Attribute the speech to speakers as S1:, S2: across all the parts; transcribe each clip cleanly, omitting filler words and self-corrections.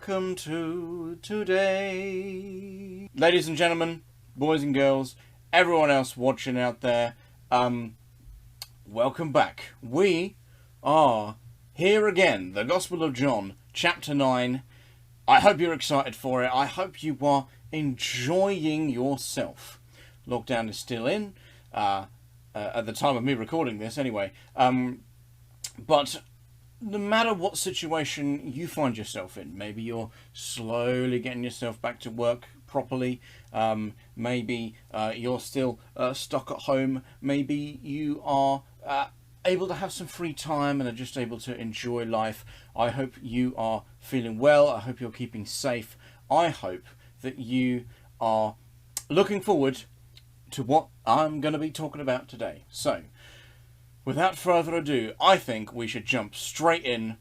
S1: welcome to today. Ladies and gentlemen, boys and girls, everyone else watching out there, welcome back. We are here again, the Gospel of John, chapter 9. I hope you're excited for it. I hope you are enjoying yourself. Lockdown is still in, at the time of me recording this anyway. But no matter what situation you find yourself in, maybe you're slowly getting yourself back to work properly, maybe you're still stuck at home, maybe you are able to have some free time and are just able to enjoy life. I hope you are feeling well. I hope you're keeping safe. I hope that you are looking forward to what I'm going to be talking about today. So, without further ado, I think we should jump straight in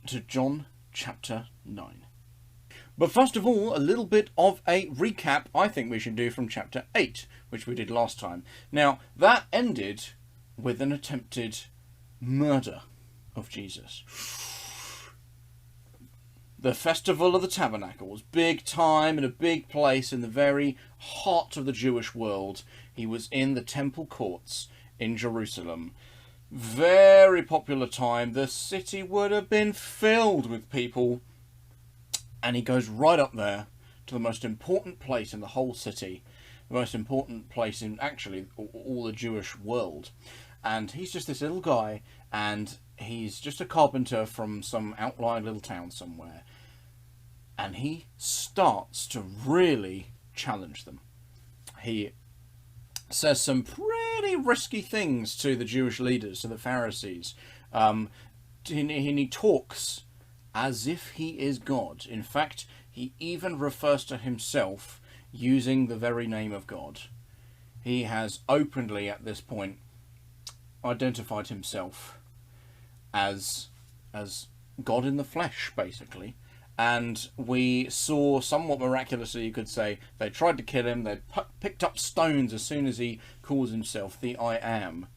S1: to John chapter 9. But first of all, a little bit of a recap I think we should do from chapter 8, which we did last time. Now, that ended with an attempted murder of Jesus. The Festival of the Tabernacles, big time in a big place in the very heart of the Jewish world. He was in the temple courts in Jerusalem. Very popular time. The city would have been filled with people. And he goes right up there to the most important place in the whole city. The most important place in actually all the Jewish world. And he's just this little guy, and he's just a carpenter from some outlying little town somewhere. And he starts to really challenge them. He says some pretty risky things to the Jewish leaders, to the Pharisees. And he talks as if he is God. In fact, he even refers to himself using the very name of God. He has openly, at this point, identified himself as God in the flesh, basically. And we saw, somewhat miraculously you could say, they tried to kill him. They picked up stones as soon as he calls himself the I Am.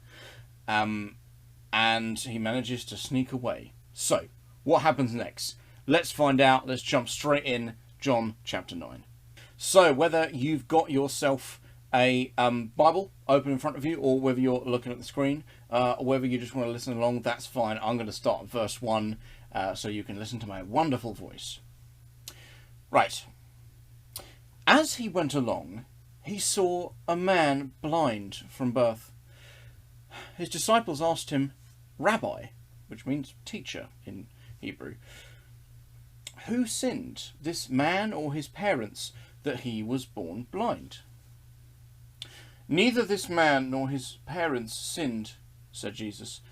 S1: And he manages to sneak away. So, what happens next? Let's find out. Let's jump straight in, John chapter 9. So, whether you've got yourself a Bible open in front of you, or whether you're looking at the screen, or whether you just want to listen along, that's fine. I'm going to start at verse 1. So you can listen to my wonderful voice. Right. As he went along, he saw a man blind from birth. His disciples asked him, Rabbi, which means teacher in Hebrew, who sinned, this man or his parents, that he was born blind? Neither this man nor his parents sinned, said Jesus,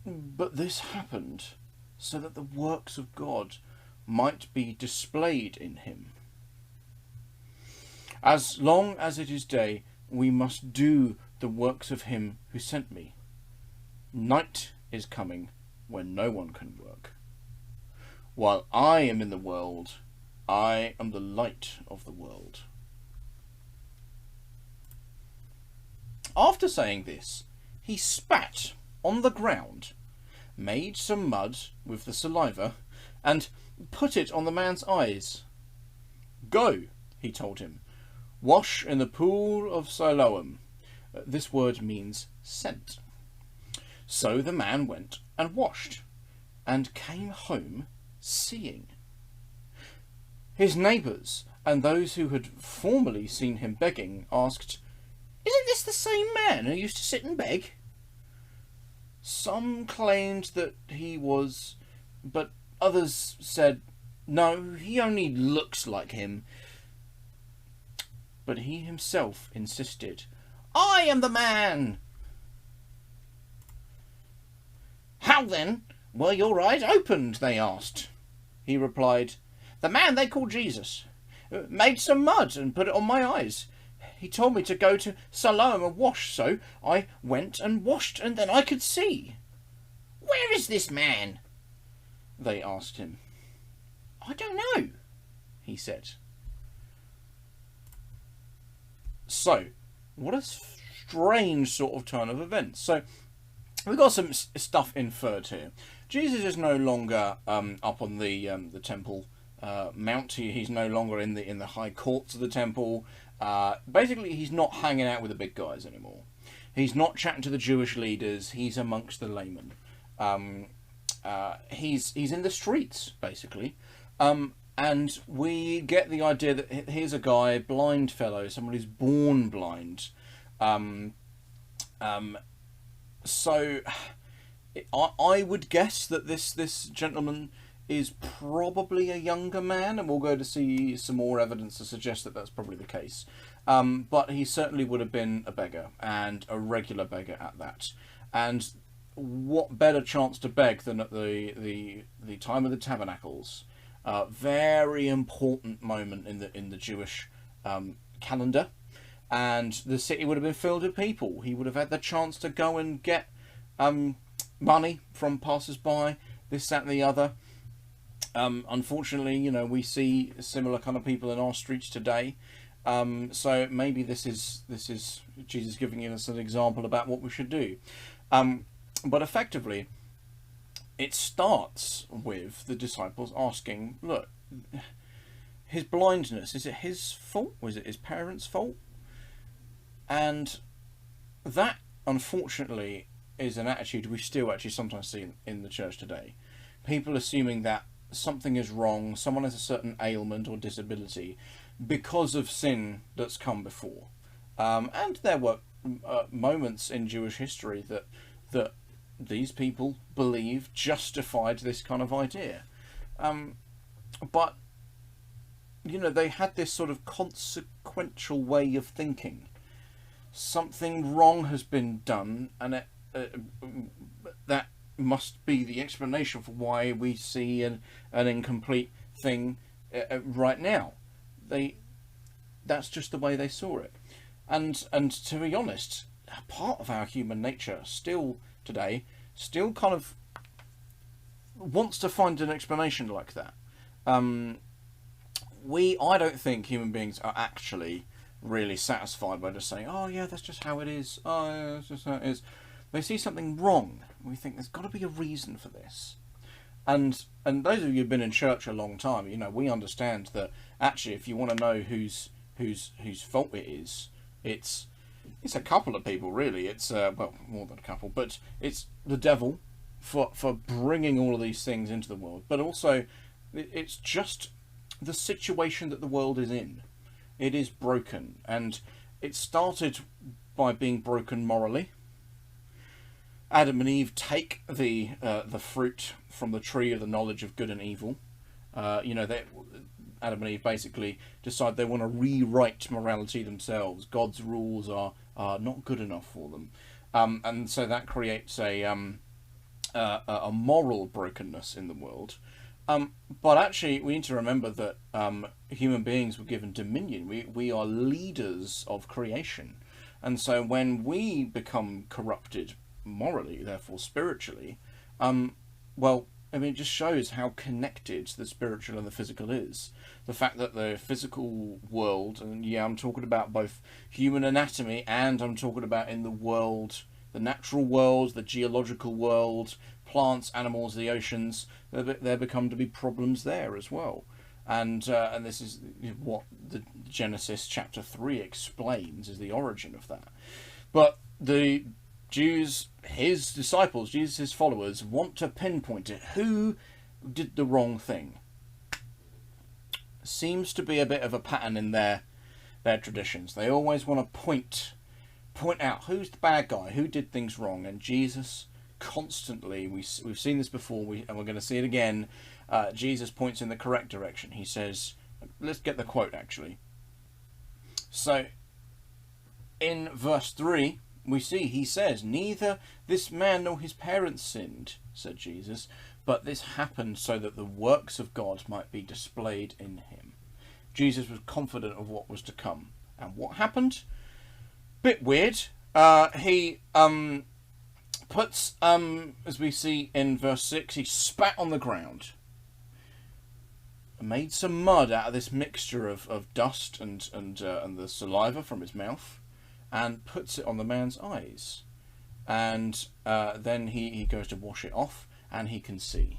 S1: but this happened so that the works of God might be displayed in him. As long as it is day, we must do the works of him who sent me. Night is coming when no one can work. While I am in the world, I am the light of the world. After saying this, he spat on the ground, made some mud with the saliva, and put it on the man's eyes. Go, he told him, wash in the pool of Siloam. This word means sent. So the man went and washed, and came home seeing. His neighbours and those who had formerly seen him begging asked, Isn't this the same man who used to sit and beg? Some claimed that he was, but others said, No, he only looks like him. But he himself insisted, I am the man! How then were your eyes opened? They asked. He replied, The man they call Jesus made some mud and put it on my eyes. He told me to go to Siloam and wash, so I went and washed, and then I could see. Where is this man? They asked him. I don't know, he said. So, what a strange sort of turn of events. So, we've got some stuff inferred here. Jesus is no longer up on the temple mount. He's no longer in the high courts of the temple. Basically, he's not hanging out with the big guys anymore. He's not chatting to the Jewish leaders. He's amongst the laymen. He's in the streets, basically. And we get the idea that here's a guy, blind fellow, someone who's born blind. So I would guess that this gentleman is probably a younger man, and we'll go to see some more evidence to suggest that that's probably the case. But he certainly would have been a beggar, and a regular beggar at that. And what better chance to beg than at the time of the tabernacles? Very important moment in the Jewish calendar, and the city would have been filled with people. He would have had the chance to go and get money from passers-by, this, that, and the other. Unfortunately, we see similar kind of people in our streets today. So maybe this is Jesus giving us an example about what we should do. But effectively, it starts with the disciples asking, look, his blindness, is it his fault? Was it his parents' fault? And that, unfortunately, is an attitude we still actually sometimes see in the church today. People assuming that something is wrong, someone has a certain ailment or disability because of sin that's come before. And there were moments in Jewish history that these people believe justified this kind of idea. But, they had this sort of consequential way of thinking. Something wrong has been done, and that must be the explanation for why we see an incomplete thing right now. That's just the way they saw it. And to be honest, part of our human nature still kind of wants to find an explanation like that. I don't think human beings are actually really satisfied by just saying, oh yeah, that's just how it is. Oh yeah, that's just how it is. They see something wrong. We think there's got to be a reason for this. And those of you who've been in church a long time, we understand that actually, if you want to know whose fault it is, it's a couple of people really. It's more than a couple, but it's the devil for bringing all of these things into the world. But also, it's just the situation that the world is in. It is broken, and it started by being broken morally. Adam and Eve take the fruit from the tree of the knowledge of good and evil. Adam and Eve basically decide they want to rewrite morality themselves. God's rules are not good enough for them, and so that creates a moral brokenness in the world. But actually, we need to remember that human beings were given dominion. We are leaders of creation, and so when we become corrupted morally, therefore spiritually, it just shows how connected the spiritual and the physical is. The fact that the physical world, and I'm talking about both human anatomy and I'm talking about in the world, the natural world, the geological world, plants, animals, the oceans, there become to be problems there as well. And this is what the Genesis chapter 3 explains, is the origin of that. But the Jews, his disciples, Jesus' followers, want to pinpoint it. Who did the wrong thing? Seems to be a bit of a pattern in their traditions. They always want to point out who's the bad guy, who did things wrong. And Jesus constantly, we've seen this before, and we're going to see it again, Jesus points in the correct direction. He says, let's get the quote actually. So, in verse 3, we see he says, neither this man nor his parents sinned, said Jesus, but this happened so that the works of God might be displayed in him. Jesus was confident of what was to come. And what happened? Bit weird. He puts, as we see in verse 6, he spat on the ground, made some mud out of this mixture of dust and the saliva from his mouth, and puts it on the man's eyes. And then he goes to wash it off, and he can see.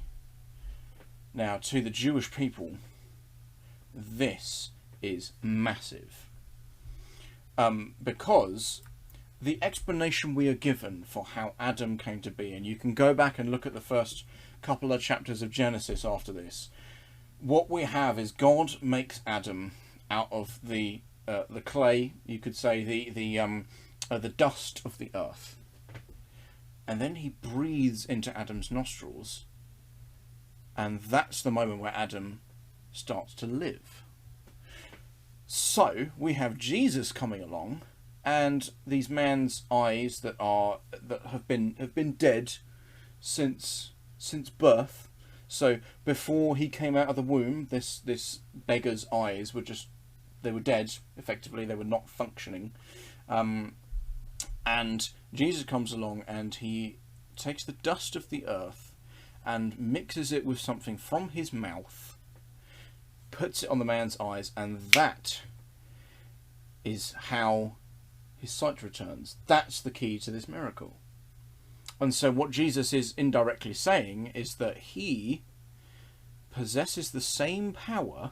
S1: Now, to the Jewish people, this is massive. Because the explanation we are given for how Adam came to be, and you can go back and look at the first couple of chapters of Genesis after this, what we have is God makes Adam out of the clay, you could say, the dust of the earth. And then he breathes into Adam's nostrils, and that's the moment where Adam starts to live. So we have Jesus coming along, and these man's eyes that have been dead since birth. So before he came out of the womb, this beggar's eyes were dead. Effectively, they were not functioning. And Jesus comes along and he takes the dust of the earth and mixes it with something from his mouth, puts it on the man's eyes, and that is how his sight returns. That's the key to this miracle. And so what Jesus is indirectly saying is that he possesses the same power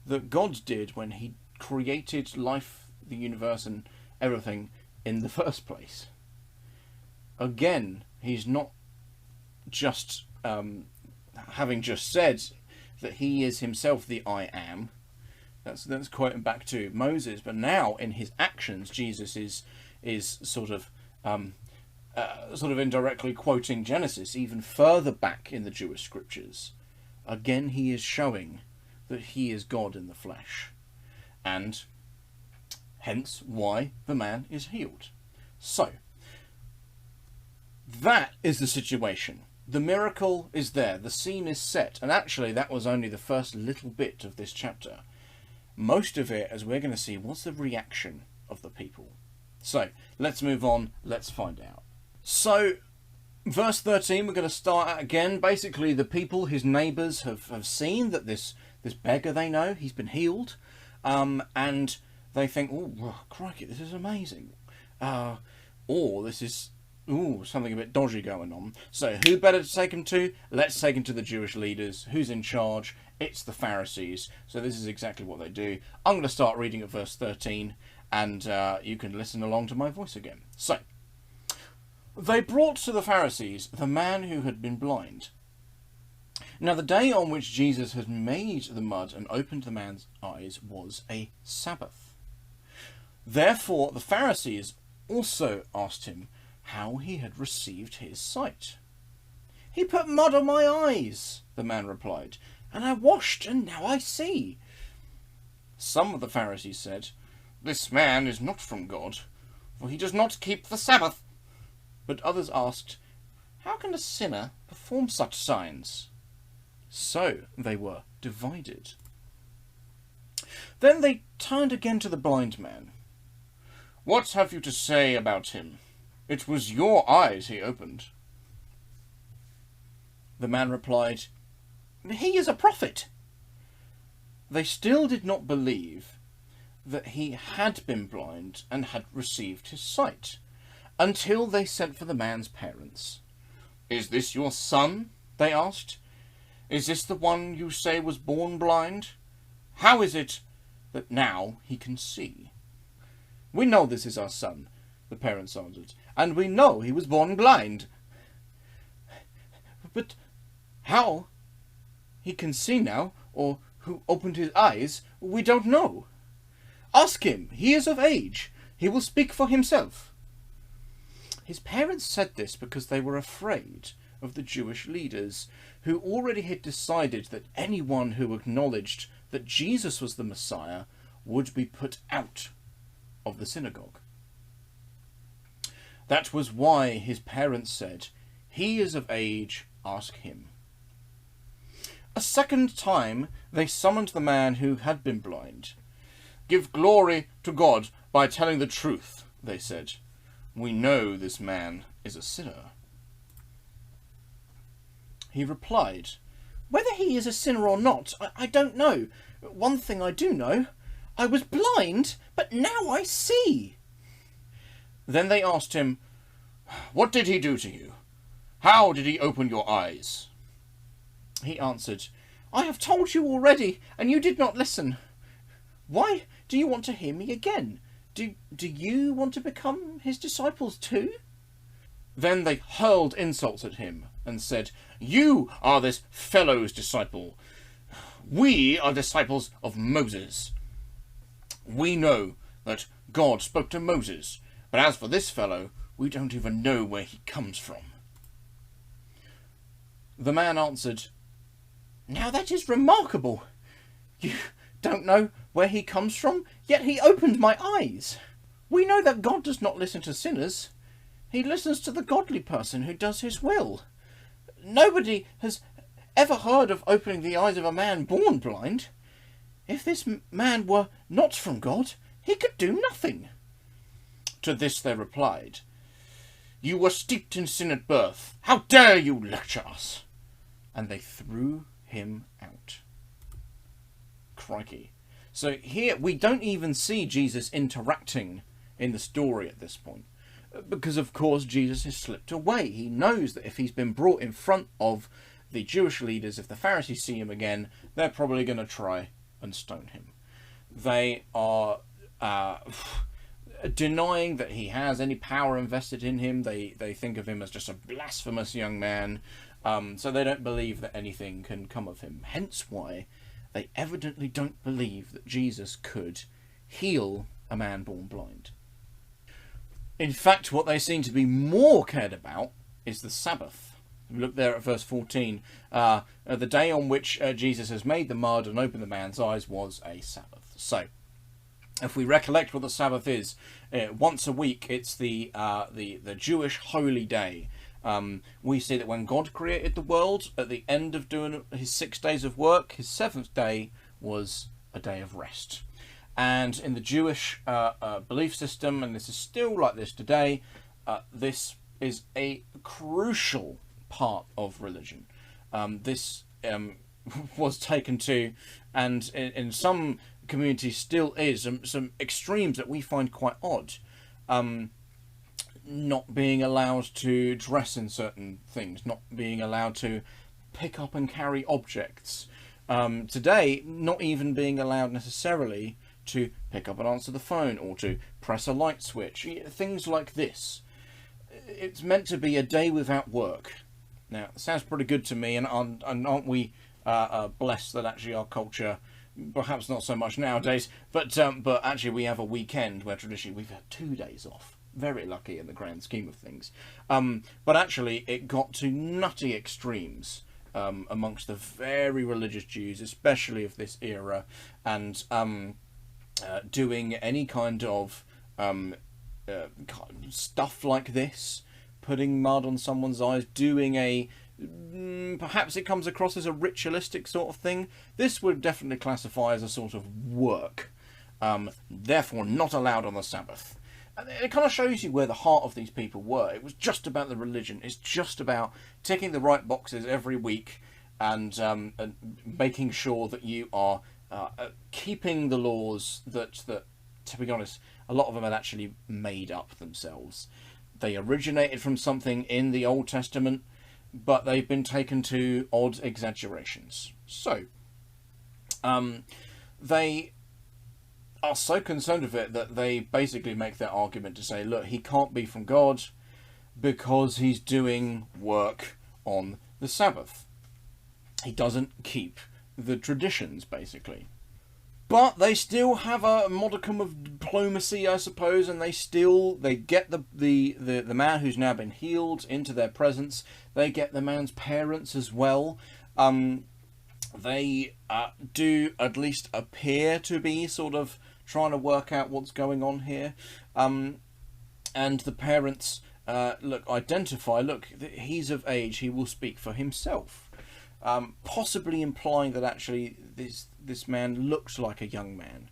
S1: that God did when he created life, the universe, and everything in the first place. Again, he's not just having just said that he is himself the I am. That's quoting back to Moses, but now in his actions, Jesus is sort of indirectly quoting Genesis even further back in the Jewish scriptures. Again, he is showing that he is God in the flesh, and hence why the man is healed. So, that is the situation. The miracle is there, the scene is set, and actually that was only the first little bit of this chapter. Most of it, as we're going to see, was the reaction of the people. So, let's move on, let's find out. So, verse 13, we're going to start out again. Basically, the people, his neighbours, have seen that this beggar they know, he's been healed, and they think, oh, crikey, this is amazing. Or this is something a bit dodgy going on. So who better to take him to? Let's take him to the Jewish leaders. Who's in charge? It's the Pharisees. So this is exactly what they do. I'm going to start reading at verse 13, and you can listen along to my voice again. So, they brought to the Pharisees the man who had been blind. Now the day on which Jesus had made the mud and opened the man's eyes was a Sabbath. Therefore the Pharisees also asked him how he had received his sight. He put mud on my eyes, the man replied, and I washed, and now I see. Some of the Pharisees said, this man is not from God, for he does not keep the Sabbath. But others asked, how can a sinner perform such signs? So they were divided. Then they turned again to the blind man. What have you to say about him? It was your eyes he opened. The man replied, he is a prophet. They still did not believe that he had been blind and had received his sight, until they sent for the man's parents. Is this your son? They asked. Is this the one you say was born blind? How is it that now he can see? We know this is our son, the parents answered, and we know he was born blind. But how he can see now, or who opened his eyes, we don't know. Ask him, he is of age, he will speak for himself. His parents said this because they were afraid of the Jewish leaders, who already had decided that anyone who acknowledged that Jesus was the Messiah would be put out of the synagogue. That was why his parents said, he is of age, ask him. A second time they summoned the man who had been blind. Give glory to God by telling the truth, they said. We know this man is a sinner. He replied, whether he is a sinner or not, I don't know. One thing I do know, I was blind, but now I see. Then they asked him, what did he do to you? How did he open your eyes?" He answered, "I have told you already, and you did not listen. Why do you want to hear me again? Do you want to become his disciples too?" Then they hurled insults at him and said, "You are this fellow's disciple. We are disciples of Moses. We know that God spoke to Moses, but as for this fellow, we don't even know where he comes from." The man answered, "Now that is remarkable. You don't know where he comes from, yet he opened my eyes. We know that God does not listen to sinners. He listens to the godly person who does his will. Nobody has ever heard of opening the eyes of a man born blind. If this man were not from God, he could do nothing." To this they replied, "You were steeped in sin at birth. How dare you lecture us?" And they threw him out. Crikey. So here we don't even see Jesus interacting in the story at this point, because of course Jesus has slipped away. He knows that if he's been brought in front of the Jewish leaders, if the Pharisees see him again, they're probably going to try and stone him. They are denying that he has any power invested in him. They think of him as just a blasphemous young man, so they don't believe that anything can come of him. Hence why they evidently don't believe that Jesus could heal a man born blind. In fact, what they seem to be more cared about is the Sabbath. Look there at verse 14. The day on which Jesus has made the mud and opened the man's eyes was a Sabbath. So, if we recollect what the Sabbath is, once a week it's the Jewish holy day. We see that when God created the world, at the end of doing his 6 days of work, his seventh day was a day of rest. And in the Jewish belief system, and this is still like this today, this is a crucial part of religion. This was taken to, and in some communities still is, some extremes that we find quite odd. Not being allowed to dress in certain things, not being allowed to pick up and carry objects. Today, not even being allowed necessarily to pick up and answer the phone or to press a light switch. Things like this. It's meant to be a day without work. Now, it sounds pretty good to me, and aren't we blessed that actually our culture, perhaps not so much nowadays, but actually we have a weekend where traditionally we've had 2 days off. Very lucky in the grand scheme of things. But actually it got to nutty extremes amongst the very religious Jews, especially of this era, and doing any kind of stuff like this, putting mud on someone's eyes, doing a perhaps it comes across as a ritualistic sort of thing. This would definitely classify as a sort of work, therefore not allowed on the Sabbath. And it kind of shows you where the heart of these people were. It was just about the religion. It's just about ticking the right boxes every week and making sure that you are keeping the laws that, to be honest, a lot of them had actually made up themselves. They originated from something in the Old Testament, but they've been taken to odd exaggerations. So, they are so concerned with it that they basically make their argument to say, look, he can't be from God because he's doing work on the Sabbath. He doesn't keep the traditions, basically. But they still have a modicum of diplomacy, I suppose, and they get the man who's now been healed into their presence. They get the man's parents as well. They do at least appear to be sort of trying to work out what's going on here. And the parents identify, look, he's of age, he will speak for himself. Possibly implying that actually this man looks like a young man.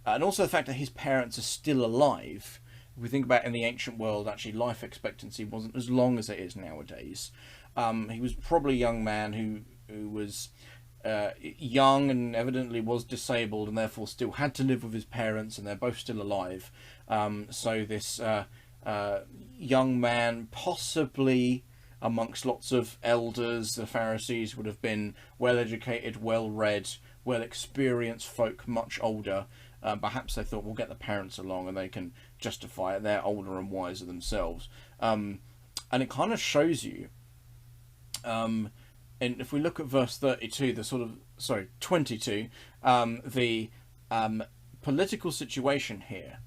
S1: And also the fact that his parents are still alive. If we think about in the ancient world, actually life expectancy wasn't as long as it is nowadays. He was probably a young man who was young and evidently was disabled and therefore still had to live with his parents, and they're both still alive. So this young man possibly amongst lots of elders. The Pharisees would have been well-educated, well-read, well-experienced folk, much older. Perhaps they thought, we'll get the parents along and they can justify it. They're older and wiser themselves. And it kind of shows you, and if we look at verse 32, 22, the political situation here.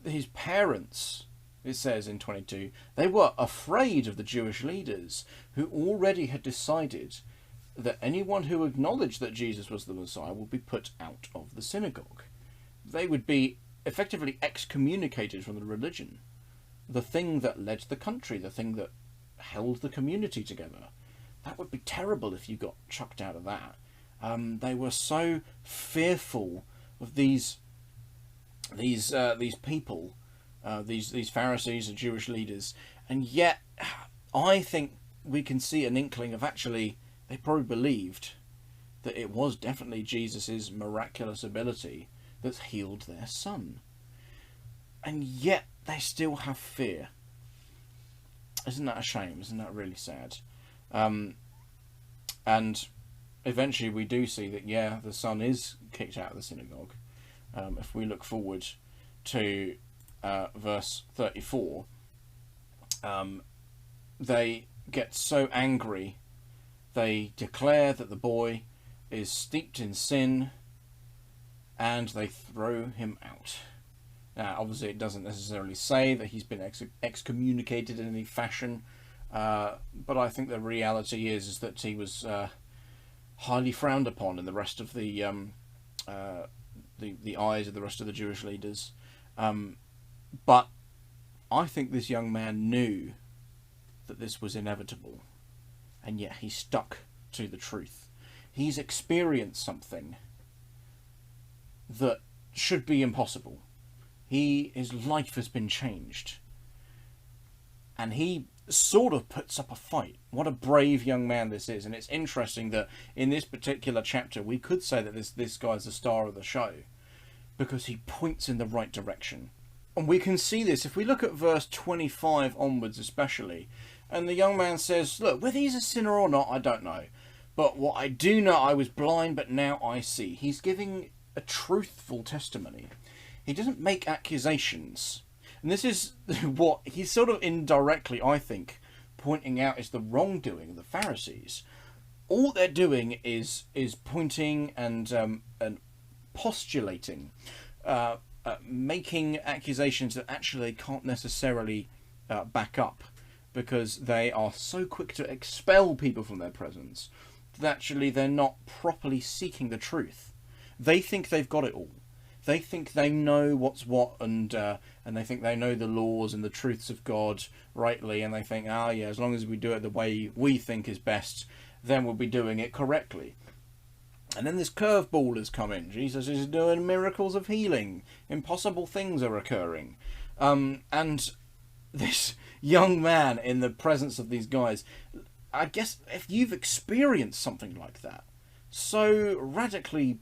S1: His parents, it says in 22, they were afraid of the Jewish leaders, who already had decided that anyone who acknowledged that Jesus was the Messiah would be put out of the synagogue. They would be effectively excommunicated from the religion, the thing that led the country, the thing that held the community together. That would be terrible if you got chucked out of that. They were so fearful of these people, these Pharisees and Jewish leaders, and yet I think we can see an inkling of actually they probably believed that it was definitely Jesus's miraculous ability that's healed their son, and yet they still have fear. Isn't that a shame? Isn't that really sad? And eventually we do see that, yeah, the son is kicked out of the synagogue. If we look forward to verse 34, they get so angry, they declare that the boy is steeped in sin, and they throw him out. Now, obviously, it doesn't necessarily say that he's been excommunicated in any fashion, but I think the reality is that he was highly frowned upon in the rest of the eyes of the rest of the Jewish leaders. But I think this young man knew that this was inevitable, and yet he stuck to the truth. He's experienced something that should be impossible. His life has been changed, and he sort of puts up a fight. What a brave young man this is. And it's interesting that in this particular chapter we could say that this guy's the star of the show, because he points in the right direction. And we can see this if we look at verse 25 onwards especially, and the young man says, look, whether he's a sinner or not, I don't know, but what I do know, I was blind but now I see. He's giving a truthful testimony. He doesn't make accusations. And this is what he's sort of indirectly, I think, pointing out is the wrongdoing of the Pharisees. All they're doing is pointing and postulating, making accusations that actually can't necessarily back up, because they are so quick to expel people from their presence that actually they're not properly seeking the truth. They think they've got it all. They think they know what's what, and they think they know the laws and the truths of God rightly, and they think, as long as we do it the way we think is best, then we'll be doing it correctly. And then this curveball has come in. Jesus is doing miracles of healing. Impossible things are occurring. And this young man in the presence of these guys, I guess if you've experienced something like that, so radically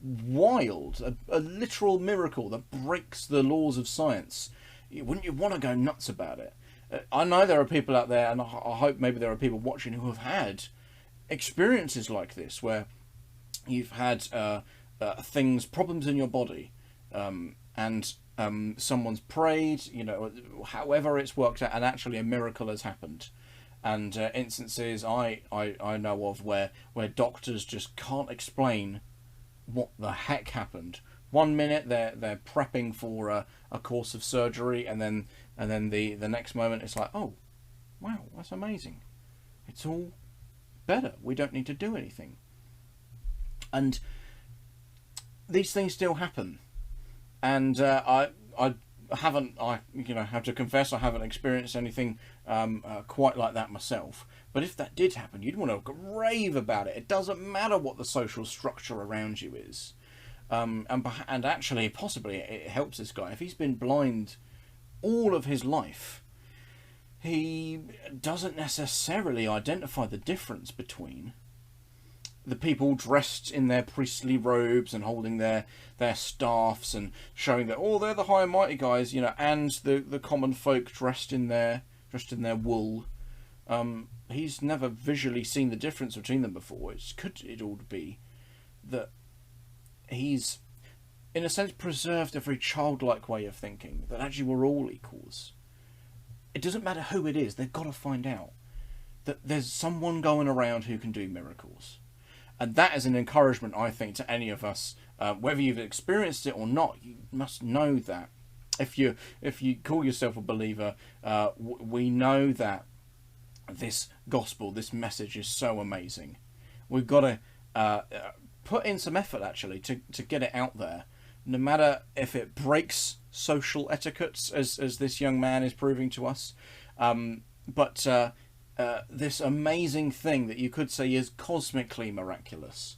S1: wild, a literal miracle that breaks the laws of science, wouldn't you want to go nuts about it? I know there are people out there, and I hope maybe there are people watching who have had experiences like this, where you've had problems in your body, and someone's prayed, however it's worked out, and actually a miracle has happened. And instances I know of where doctors just can't explain what the heck happened. 1 minute they're prepping for a course of surgery, and then the next moment it's like, oh wow, that's amazing, it's all better, we don't need to do anything. And these things still happen, and I have to confess I haven't experienced anything quite like that myself. But if that did happen, you'd want to rave about it. It doesn't matter what the social structure around you is. And actually, possibly, it helps this guy. If he's been blind all of his life, he doesn't necessarily identify the difference between the people dressed in their priestly robes and holding their staffs and showing that, they're the high and mighty guys, and the common folk dressed in their wool. He's never visually seen the difference between them before. Could it all be that he's, in a sense, preserved a very childlike way of thinking, that actually we're all equals. It doesn't matter who it is, they've got to find out that there's someone going around who can do miracles. And that is an encouragement, I think, to any of us, whether you've experienced it or not. You must know that. If you call yourself a believer, we know that this gospel, this message is so amazing. We've got to put in some effort, actually, to get it out there, no matter if it breaks social etiquettes, as this young man is proving to us. But this amazing thing that you could say is cosmically miraculous.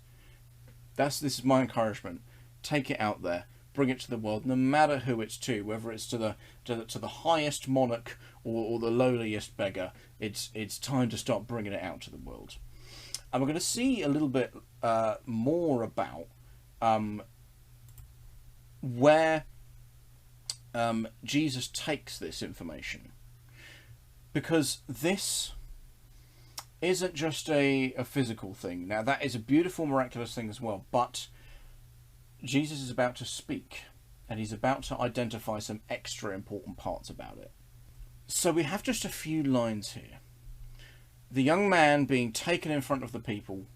S1: This is my encouragement. Take it out there. Bring it to the world, no matter who it's to, whether it's to the highest monarch or the lowliest beggar. It's time to start bringing it out to the world. And we're going to see a little bit more about where Jesus takes this information, because this isn't just a physical thing. Now, that is a beautiful, miraculous thing as well, but Jesus is about to speak, and he's about to identify some extra important parts about it. So we have just a few lines here. The young man being taken in front of the people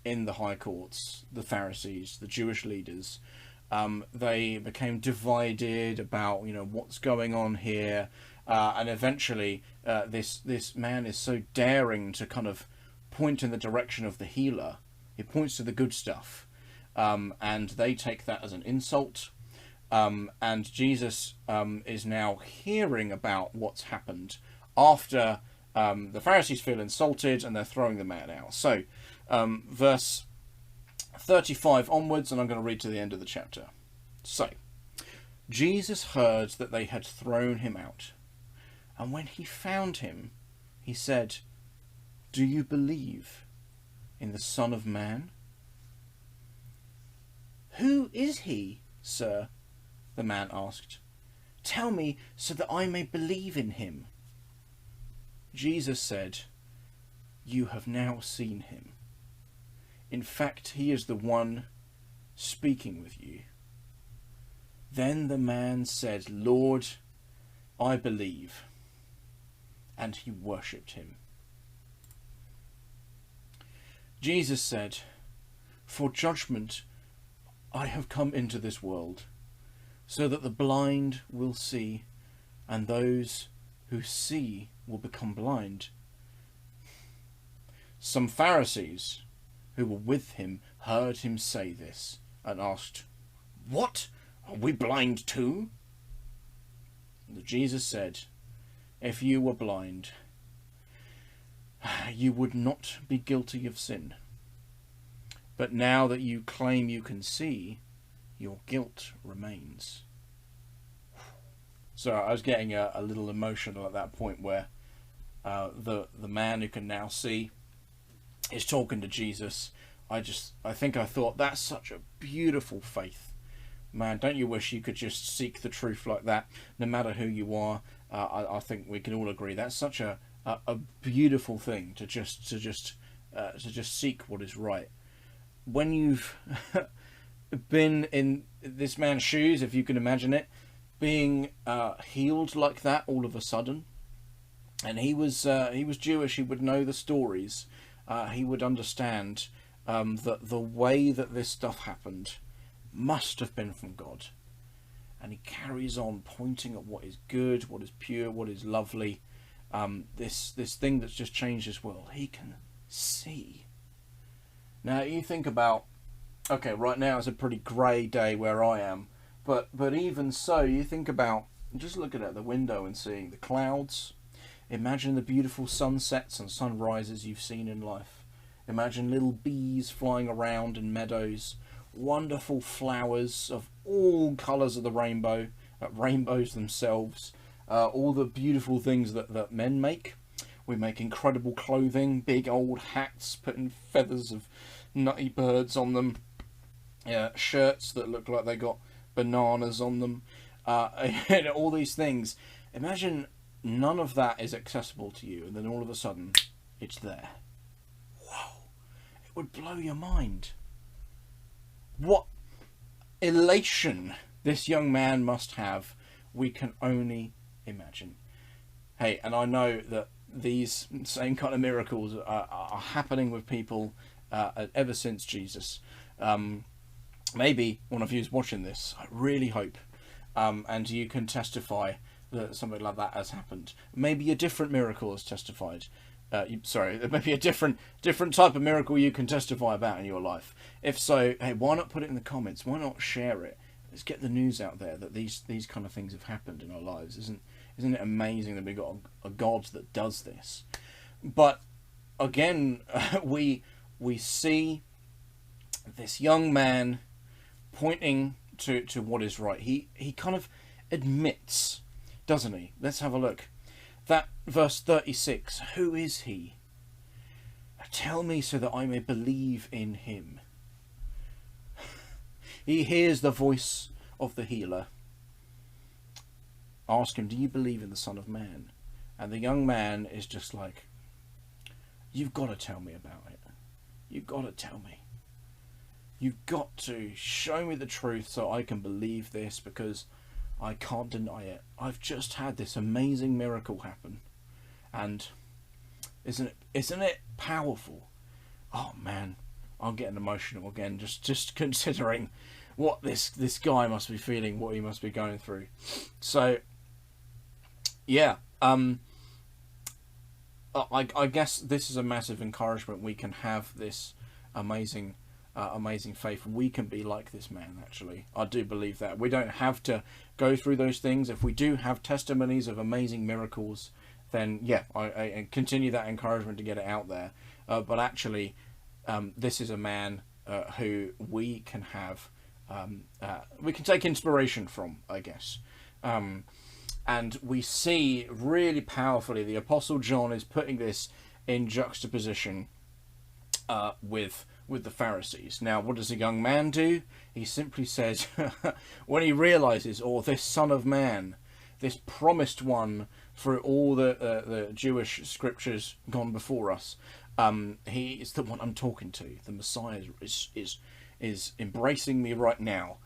S1: in the high courts, the Pharisees, the Jewish leaders, they became divided about, what's going on here, and eventually this man is so daring to kind of point in the direction of the healer. He points to the good stuff. And they take that as an insult. And Jesus is now hearing about what's happened after the Pharisees feel insulted and they're throwing the man out. So, verse 35 onwards, and I'm going to read to the end of the chapter. So, Jesus heard that they had thrown him out. And when he found him, he said, "Do you believe in the Son of Man?" "Who is he, sir?" the man asked. "Tell me so that I may believe in him." Jesus said, "You have now seen him. In fact, he is the one speaking with you." Then the man said, "Lord, I believe." And he worshipped him. Jesus said, "For judgment I have come into this world, so that the blind will see, and those who see will become blind." Some Pharisees who were with him heard him say this, and asked, "What? Are we blind too?" And Jesus said, "If you were blind, you would not be guilty of sin. But now that you claim you can see, your guilt remains." So I was getting a little emotional at that point, where the man who can now see is talking to Jesus. I thought, that's such a beautiful faith. Man, don't you wish you could just seek the truth like that, no matter who you are? I think we can all agree that's such a beautiful thing, to just seek what is right. When you've been in this man's shoes, if you can imagine it, being healed like that all of a sudden, and he was Jewish, he would know the stories, he would understand that the way that this stuff happened must have been from God. And he carries on pointing at what is good, what is pure, what is lovely. This thing that's just changed his world. He can see. Now you think about, okay, right now it's a pretty grey day where I am, but even so, you think about just looking at the window and seeing the clouds. Imagine the beautiful sunsets and sunrises you've seen in life. Imagine little bees flying around in meadows, wonderful flowers of all colours of the rainbow, rainbows themselves, all the beautiful things that men make. We make incredible clothing, big old hats, putting feathers of nutty birds on them, shirts that look like they got bananas on them, and all these things. Imagine none of that is accessible to you, and then all of a sudden, it's there. Whoa! It would blow your mind. What elation this young man must have, we can only imagine. Hey, and I know that these same kind of miracles are happening with people ever since Jesus. Maybe one of you is watching this. I really hope, and you can testify that something like that has happened. Maybe a different miracle has testified. Maybe a different type of miracle you can testify about in your life. If so, hey, why not put it in the comments? Why not share it? Let's get the news out there that these kind of things have happened in our lives. Isn't it amazing that we've got a God that does this? But again, we see this young man pointing to what is right. He kind of admits, doesn't he? Let's have a look. That verse 36, who is he? Tell me so that I may believe in him. He hears the voice of the healer. Ask him, do you believe in the Son of Man? And the young man is just like, you've got to tell me about it. You've got to tell me. You've got to show me the truth so I can believe this, because I can't deny it. I've just had this amazing miracle happen. And isn't it powerful? Oh man, I'm getting emotional again, just considering what this guy must be feeling, what he must be going through. So yeah, I guess this is a massive encouragement. We can have this amazing faith. We can be like this man, actually. I do believe that. We don't have to go through those things. If we do have testimonies of amazing miracles, then yeah, I continue that encouragement to get it out there. But actually, this is a man who we can have, we can take inspiration from, I guess. And we see really powerfully the Apostle John is putting this in juxtaposition with the Pharisees. Now, what does a young man do? He simply says, when he realizes, this Son of Man, this promised one through all the Jewish scriptures gone before us, he is the one I'm talking to. The Messiah is embracing me right now.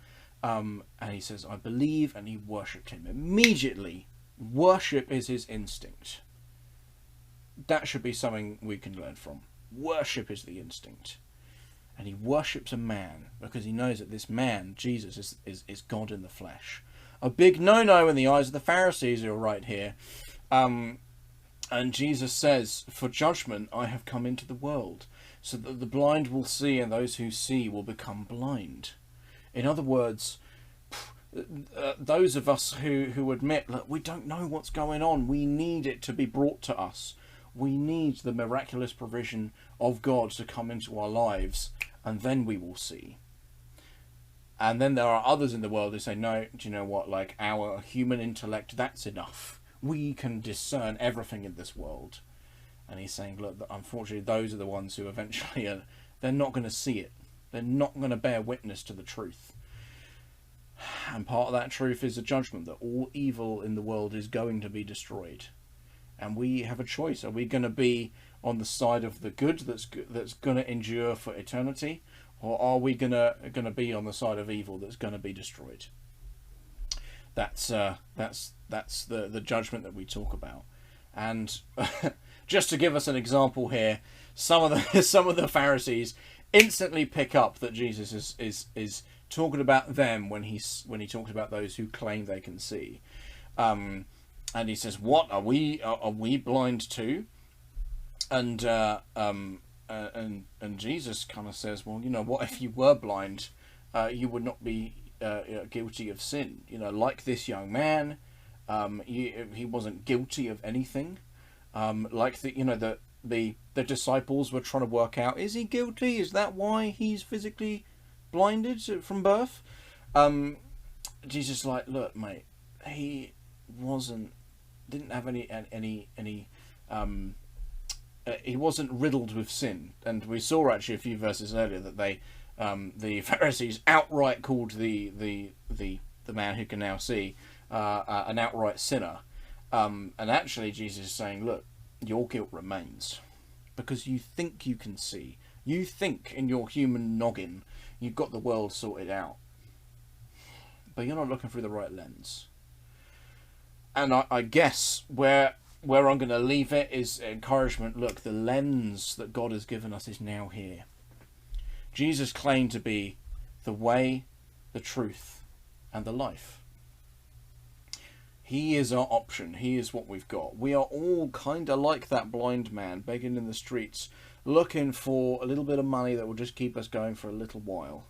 S1: And he says, I believe, and he worshipped him. Immediately, worship is his instinct. That should be something we can learn from. Worship is the instinct. And he worships a man because he knows that this man, Jesus, is God in the flesh. A big no-no in the eyes of the Pharisees who are right here. And Jesus says, for judgment I have come into the world, so that the blind will see and those who see will become blind. In other words, those of us who admit that we don't know what's going on, we need it to be brought to us. We need the miraculous provision of God to come into our lives, and then we will see. And then there are others in the world who say, no, do you know what, like our human intellect, that's enough. We can discern everything in this world. And he's saying, look, unfortunately, those are the ones who eventually they're not going to see it. They're not going to bear witness to the truth. And part of that truth is a judgment, that all evil in the world is going to be destroyed. And we have a choice. Are we going to be on the side of the good that's going to endure for eternity? Or are we going to be on the side of evil that's going to be destroyed? That's the judgment that we talk about. And just to give us an example here, some of the Pharisees instantly pick up that Jesus is talking about them when he talks about those who claim they can see, and he says, "What are we blind too?" And Jesus kind of says, "Well, you know, what if you were blind? You would not be guilty of sin. You know, like this young man, he wasn't guilty of anything. Like the disciples were trying to work out, is he guilty? Is that why he's physically blinded from birth?" Jesus is like, look, mate, he didn't have any he wasn't riddled with sin. And we saw actually a few verses earlier that the Pharisees outright called the man who can now see an outright sinner. And actually Jesus is saying, look, your guilt remains because you think you can see. You think in your human noggin you've got the world sorted out, but you're not looking through the right lens. And I guess where I'm going to leave it is encouragement. Look, the lens that God has given us is now here. Jesus claimed to be the way, the truth, and the life. He is our option. He is what we've got. We are all kind of like that blind man begging in the streets, looking for a little bit of money that will just keep us going for a little while.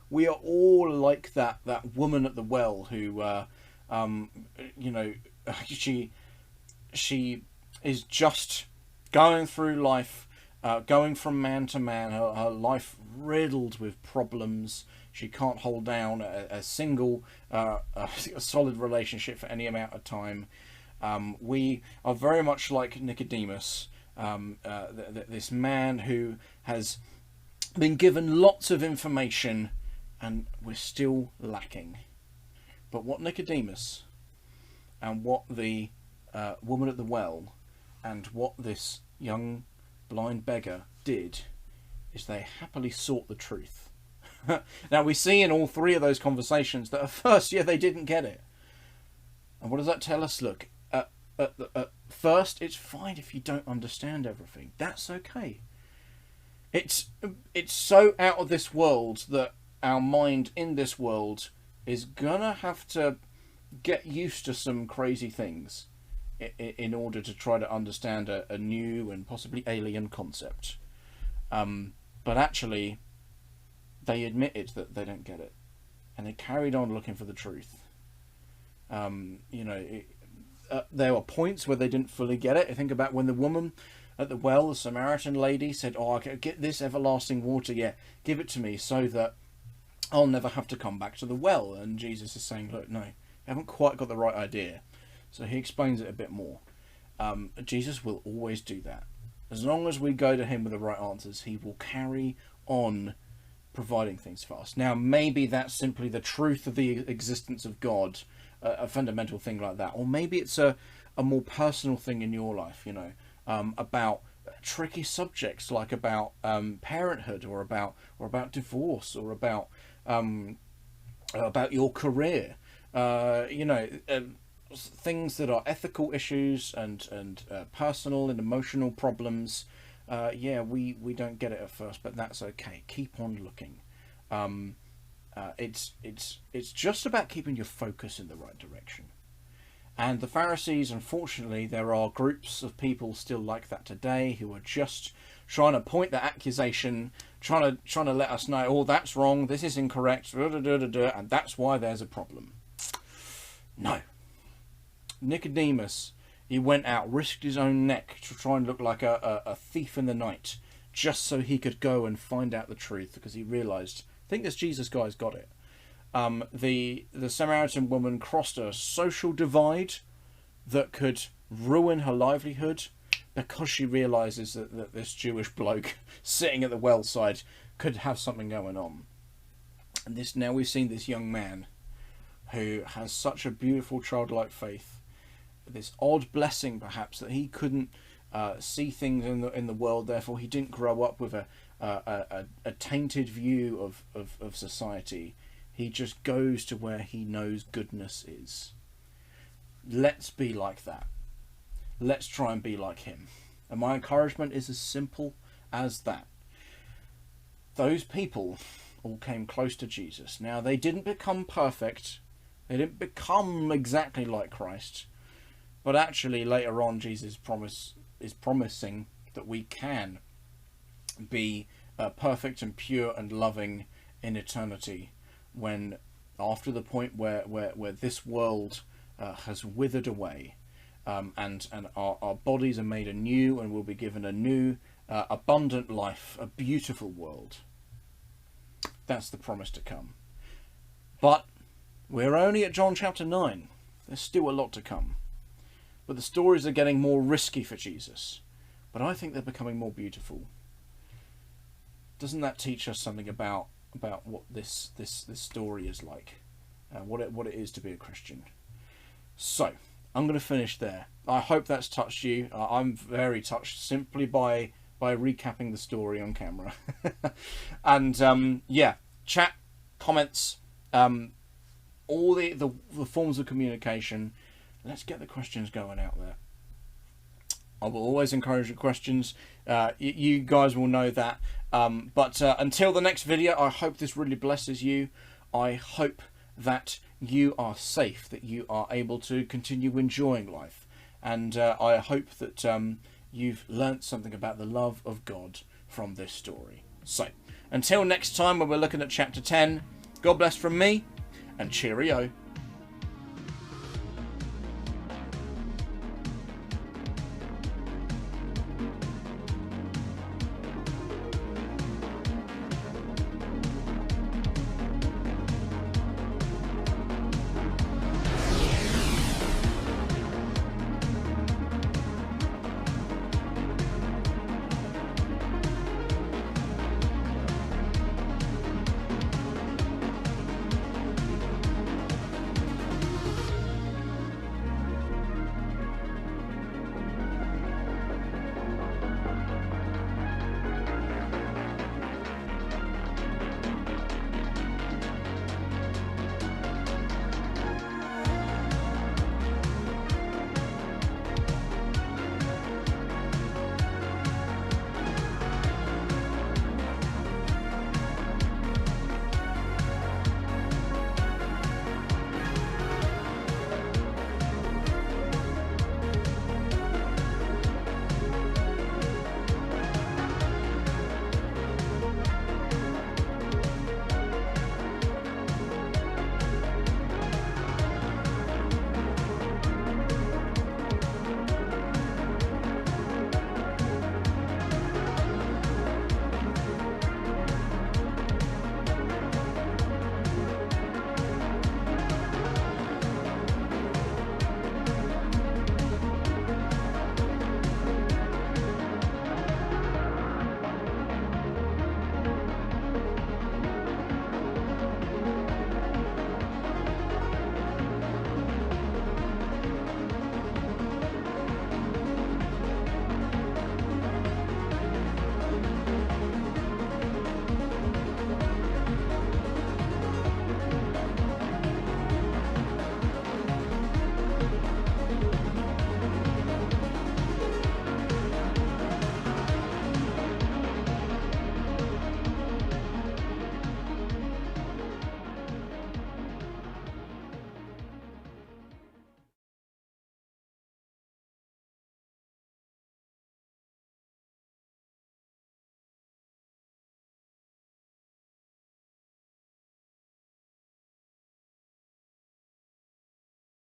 S1: We are all like that woman at the well who, she is just going through life, going from man to man, her life riddled with problems. She can't hold down a single a solid relationship for any amount of time. We are very much like Nicodemus, this man who has been given lots of information and we're still lacking. But what Nicodemus and what the woman at the well and what this young blind beggar did is they happily sought the truth. Now we see in all three of those conversations that at first, they didn't get it. And what does that tell us? Look, at first, it's fine if you don't understand everything. That's okay. It's so out of this world that our mind in this world is gonna have to get used to some crazy things in order to try to understand a new and possibly alien concept. But actually, they admitted that they don't get it, and they carried on looking for the truth. There were points where they didn't fully get it. I think about when the woman at the well, the Samaritan lady, said, "Oh, I can get this everlasting water. Yeah, give it to me, so that I'll never have to come back to the well." And Jesus is saying, "Look, no, you haven't quite got the right idea." So he explains it a bit more. Jesus will always do that. As long as we go to him with the right answers, he will carry on providing things for us. Now, maybe that's simply the truth of the existence of God, a fundamental thing like that. Or maybe it's a more personal thing in your life, about tricky subjects like about parenthood or about divorce or about your career. Things that are ethical issues and personal and emotional problems. We don't get it at first, but that's okay. Keep on looking. It's just about keeping your focus in the right direction. And the Pharisees, unfortunately, there are groups of people still like that today who are just trying to point the accusation, trying to let us know, oh, that's wrong, this is incorrect, and that's why there's a problem. No. Nicodemus, he went out, risked his own neck to try and look like a thief in the night, just so he could go and find out the truth, because he realised, I think this Jesus guy's got it. The Samaritan woman crossed a social divide that could ruin her livelihood because she realises that this Jewish bloke sitting at the well side could have something going on. And now we've seen this young man who has such a beautiful childlike faith, this odd blessing perhaps that he couldn't see things in the world, therefore he didn't grow up with a tainted view of society. He just goes to where he knows goodness is. Let's be like that. Let's try and be like him. And my encouragement is as simple as that. Those people all came close to Jesus. Now, they didn't become perfect. They didn't become exactly like Christ. But actually, later on, Jesus is promising that we can be perfect and pure and loving in eternity, when after the point where this world has withered away, and our bodies are made anew and will be given a new abundant life, a beautiful world. That's the promise to come. But we're only at John chapter 9. There's still a lot to come. But the stories are getting more risky for Jesus. But I think they're becoming more beautiful. Doesn't that teach us something about what this story is like? What it is to be a Christian? So, I'm going to finish there. I hope that's touched you. I'm very touched simply by recapping the story on camera. And yeah, chat, comments, all the forms of communication. Let's get the questions going out there. I will always encourage your questions. You guys will know that. But until the next video, I hope this really blesses you. I hope that you are safe, that you are able to continue enjoying life. And I hope that you've learnt something about the love of God from this story. So, until next time when we're looking at chapter 10, God bless from me, and cheerio.